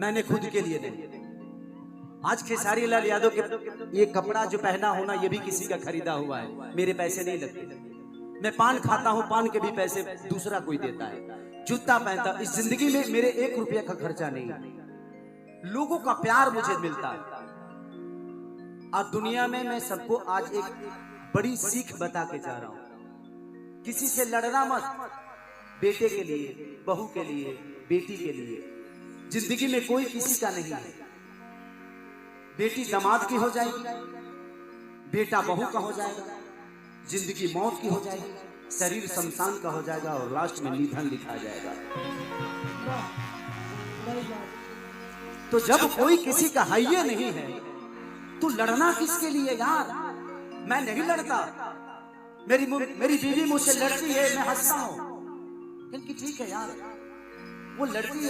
मैंने खुद के लिए नहीं। आज खेसारी लाल यादव के ये कपड़ा जो पहना होना ये भी किसी का खरीदा हुआ है, मेरे पैसे नहीं लगते। मैं पान खाता हूं, पान के भी पैसे दूसरा कोई देता है। जूता पहनता, इस जिंदगी में मेरे 1 रुपया का खर्चा नहीं। लोगों का प्यार मुझे मिलता है। और दुनिया में मैं सबको आज एक बड़ी सीख बता के जा रहा हूं, किसी से लड़ना मत। बेटे के लिए, बहू के लिए, बेटी के लिए, जिंदगी में कोई किसी का नहीं है। बेटी दामाद की हो जाएगी, बेटा बहू का हो जाएगा, जिंदगी मौत की हो जाएगी, शरीर शमशान का हो जाएगा और लास्ट में निधन लिखा जाएगा। तो जब कोई किसी का हाइये नहीं है तो लड़ना किसके लिए यार? मैं नहीं लड़ता। मेरी बीवी मुझसे लड़ती है, मैं हंसता हूं, क्योंकि ठीक है यार, वो लड़ती है।